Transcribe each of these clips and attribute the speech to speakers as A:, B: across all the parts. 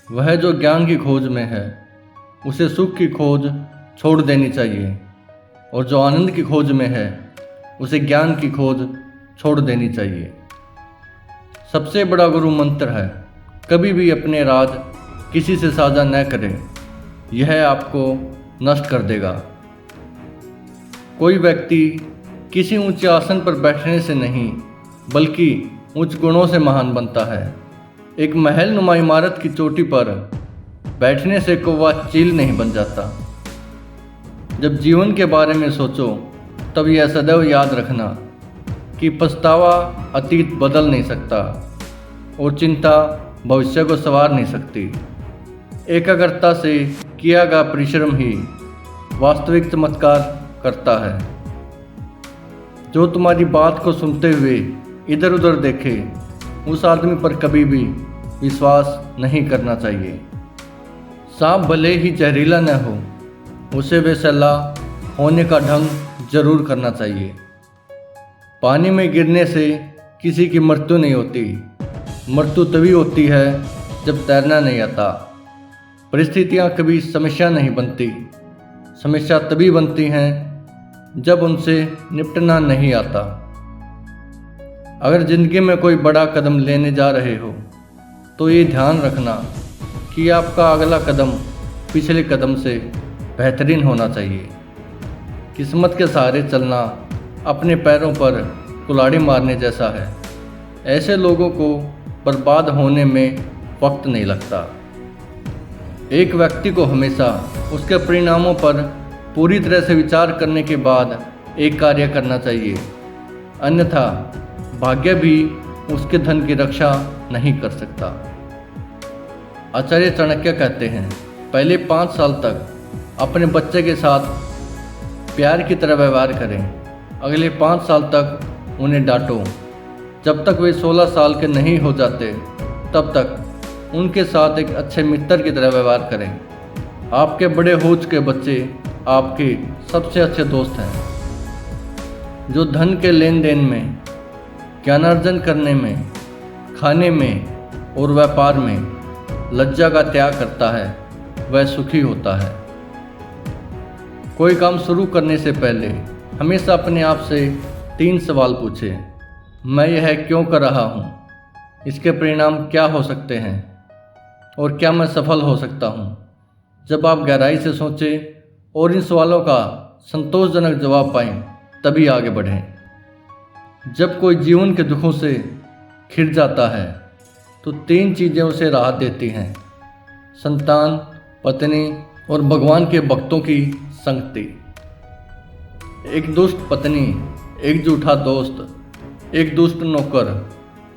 A: वह जो ज्ञान की खोज में है उसे सुख की खोज छोड़ देनी चाहिए, और जो आनंद की खोज में है उसे ज्ञान की खोज छोड़ देनी चाहिए। सबसे बड़ा गुरु मंत्र है, कभी भी अपने राज किसी से साझा न करें, यह आपको नष्ट कर देगा। कोई व्यक्ति किसी ऊंचे आसन पर बैठने से नहीं बल्कि उच्च गुणों से महान बनता है। एक महल नुमा इमारत की चोटी पर बैठने से कौवा चील नहीं बन जाता। जब जीवन के बारे में सोचो तब यह सदैव याद रखना कि पछतावा अतीत बदल नहीं सकता और चिंता भविष्य को संवार नहीं सकती। एकाग्रता से किया गया परिश्रम ही वास्तविक चमत्कार करता है। जो तुम्हारी बात को सुनते हुए इधर उधर देखे, उस आदमी पर कभी भी विश्वास नहीं करना चाहिए। सांप भले ही जहरीला न हो, उसे बेसला होने का ढंग जरूर करना चाहिए। पानी में गिरने से किसी की मृत्यु नहीं होती, मृत्यु तभी होती है जब तैरना नहीं आता। परिस्थितियाँ कभी समस्या नहीं बनती, समस्या तभी बनती हैं जब उनसे निपटना नहीं आता। अगर जिंदगी में कोई बड़ा कदम लेने जा रहे हो तो ये ध्यान रखना कि आपका अगला कदम पिछले कदम से बेहतरीन होना चाहिए। किस्मत के सहारे चलना अपने पैरों पर कुल्हाड़ी मारने जैसा है। ऐसे लोगों को बर्बाद होने में वक्त नहीं लगता। एक व्यक्ति को हमेशा उसके परिणामों पर पूरी तरह से विचार करने के बाद एक कार्य करना चाहिए, अन्यथा भाग्य भी उसके धन की रक्षा नहीं कर सकता। आचार्य चाणक्य कहते हैं, पहले 5 साल तक अपने बच्चे के साथ प्यार की तरह व्यवहार करें, अगले 5 साल तक उन्हें डांटो। जब तक वे 16 साल के नहीं हो जाते तब तक उनके साथ एक अच्छे मित्र की तरह व्यवहार करें। आपके बड़े हो चुके बच्चे आपके सबसे अच्छे दोस्त हैं। जो धन के लेन देन में, ज्ञानार्जन करने में, खाने में और व्यापार में लज्जा का त्याग करता है वह सुखी होता है। कोई काम शुरू करने से पहले हमेशा अपने आप से 3 सवाल पूछें। मैं यह क्यों कर रहा हूँ? इसके परिणाम क्या हो सकते हैं? और क्या मैं सफल हो सकता हूँ? जब आप गहराई से सोचें और इन सवालों का संतोषजनक जवाब पाएं, तभी आगे बढ़ें। जब कोई जीवन के दुखों से घिर जाता है तो 3 चीज़ें उसे राहत देती हैं: संतान, पत्नी और भगवान के भक्तों की संगति। एक दुष्ट पत्नी, एक झूठा दोस्त, एक दुष्ट नौकर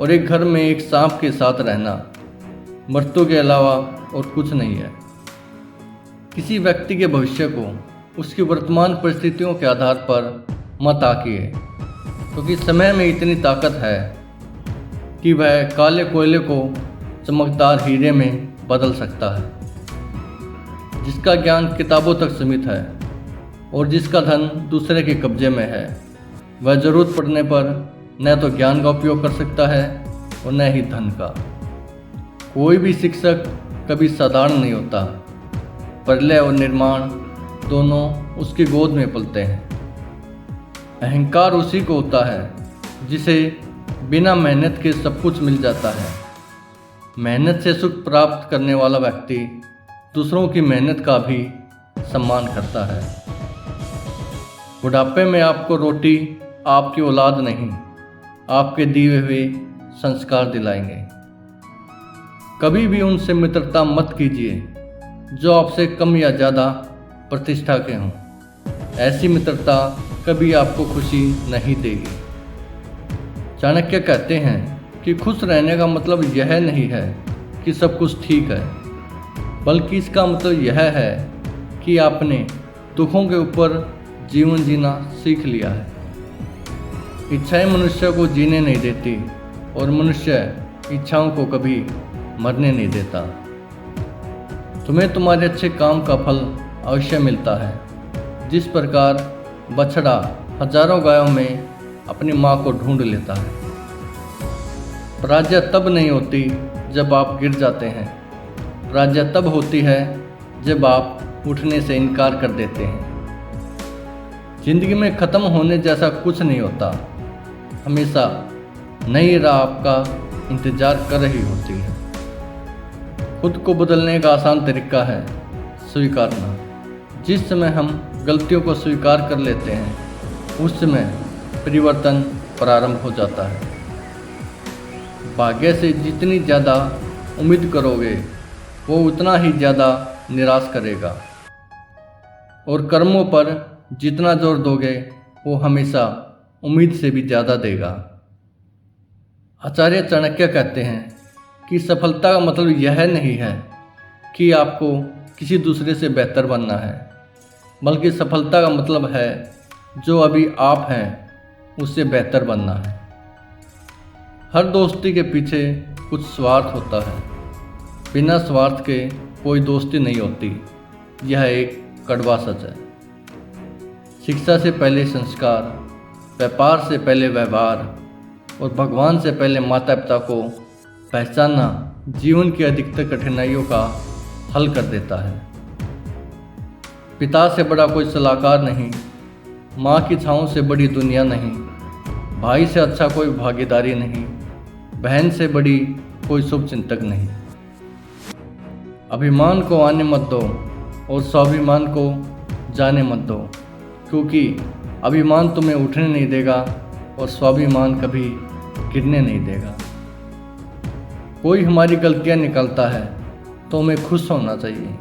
A: और एक घर में एक सांप के साथ रहना मृत्यु के अलावा और कुछ नहीं है। किसी व्यक्ति के भविष्य को उसकी वर्तमान परिस्थितियों के आधार पर मत आंकिए, क्योंकि समय में इतनी ताकत है कि वह काले कोयले को चमकदार हीरे में बदल सकता है। जिसका ज्ञान किताबों तक सीमित है और जिसका धन दूसरे के कब्जे में है, वह जरूरत पड़ने पर न तो ज्ञान का उपयोग कर सकता है और न ही धन का। कोई भी शिक्षक कभी साधारण नहीं होता। प्रलय और निर्माण दोनों उसकी गोद में पलते हैं। अहंकार उसी को होता है जिसे बिना मेहनत के सब कुछ मिल जाता है। मेहनत से सुख प्राप्त करने वाला व्यक्ति दूसरों की मेहनत का भी सम्मान करता है। बुढ़ापे में आपको रोटी आपकी औलाद नहीं, आपके दिए हुए संस्कार दिलाएंगे। कभी भी उनसे मित्रता मत कीजिए जो आपसे कम या ज़्यादा प्रतिष्ठा के हों। ऐसी मित्रता कभी आपको खुशी नहीं देगी। चाणक्य कहते हैं कि खुश रहने का मतलब यह नहीं है कि सब कुछ ठीक है, बल्कि इसका मतलब यह है कि आपने दुखों के ऊपर जीवन जीना सीख लिया है। इच्छाएं मनुष्य को जीने नहीं देती और मनुष्य इच्छाओं को कभी मरने नहीं देता। तुम्हें तुम्हारे अच्छे काम का फल अवश्य मिलता है। जिस प्रकार बछड़ा हजारों गायों में अपनी माँ को ढूंढ लेता है। पराजय तब नहीं होती जब आप गिर जाते हैं, पराजय तब होती है जब आप उठने से इनकार कर देते हैं। जिंदगी में ख़त्म होने जैसा कुछ नहीं होता, हमेशा नई राह आपका इंतज़ार कर रही होती है। खुद को बदलने का आसान तरीका है स्वीकारना। जिस समय हम गलतियों को स्वीकार कर लेते हैं उस समय परिवर्तन प्रारंभ हो जाता है। भाग्य से जितनी ज़्यादा उम्मीद करोगे वो उतना ही ज़्यादा निराश करेगा, और कर्मों पर जितना जोर दोगे वो हमेशा उम्मीद से भी ज़्यादा देगा। आचार्य चाणक्य कहते हैं कि सफलता का मतलब यह नहीं है कि आपको किसी दूसरे से बेहतर बनना है, बल्कि सफलता का मतलब है जो अभी आप हैं उससे बेहतर बनना है। हर दोस्ती के पीछे कुछ स्वार्थ होता है, बिना स्वार्थ के कोई दोस्ती नहीं होती। यह एक कड़वा सच है। शिक्षा से पहले संस्कार, व्यापार से पहले व्यवहार और भगवान से पहले माता पिता को पहचानना जीवन की अधिकतर कठिनाइयों का हल कर देता है। पिता से बड़ा कोई सलाहकार नहीं, माँ की छाँव से बड़ी दुनिया नहीं, भाई से अच्छा कोई भागीदारी नहीं, बहन से बड़ी कोई शुभचिंतक नहीं। अभिमान को आने मत दो और स्वाभिमान को जाने मत दो, क्योंकि अभिमान तुम्हें उठने नहीं देगा और स्वाभिमान कभी गिरने नहीं देगा। कोई हमारी गलतियाँ निकालता है तो हमें खुश होना चाहिए,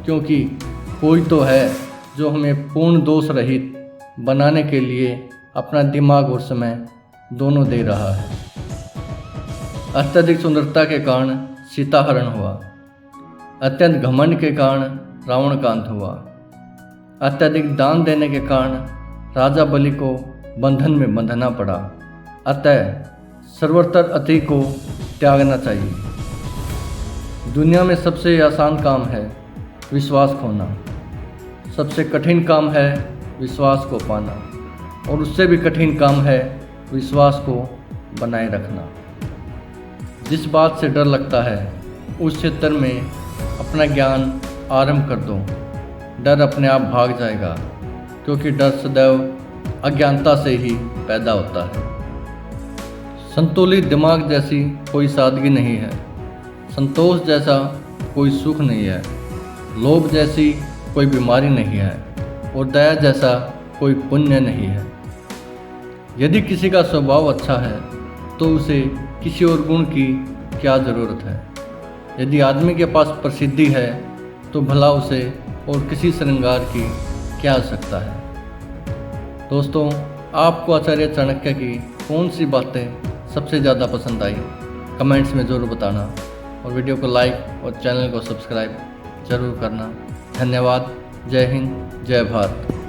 A: क्योंकि कोई तो है जो हमें पूर्ण दोष रहित बनाने के लिए अपना दिमाग और समय दोनों दे रहा है। अत्यधिक सुंदरता के कारण सीता हरण हुआ, अत्यंत घमंड के कारण रावण का अंत हुआ, अत्यधिक दान देने के कारण राजा बलि को बंधन में बंधना पड़ा। अतः सर्वतर अति को त्यागना चाहिए। दुनिया में सबसे आसान काम है विश्वास खोना, सबसे कठिन काम है विश्वास को पाना, और उससे भी कठिन काम है विश्वास को बनाए रखना। जिस बात से डर लगता है उस क्षेत्र में अपना ज्ञान आरंभ कर दो। डर अपने आप भाग जाएगा, क्योंकि डर सदैव अज्ञानता से ही पैदा होता है। संतुलित दिमाग जैसी कोई सादगी नहीं है, संतोष जैसा कोई सुख नहीं है, लोभ जैसी कोई बीमारी नहीं है, और दया जैसा कोई पुण्य नहीं है। यदि किसी का स्वभाव अच्छा है तो उसे किसी और गुण की क्या ज़रूरत है। यदि आदमी के पास प्रसिद्धि है तो भला उसे और किसी श्रृंगार की क्या आवश्यकता है। दोस्तों, आपको आचार्य चाणक्य की कौन सी बातें सबसे ज़्यादा पसंद आई, कमेंट्स में ज़रूर बताना, और वीडियो को लाइक और चैनल को सब्सक्राइब ज़रूर करना। धन्यवाद। जय हिंद, जय भारत।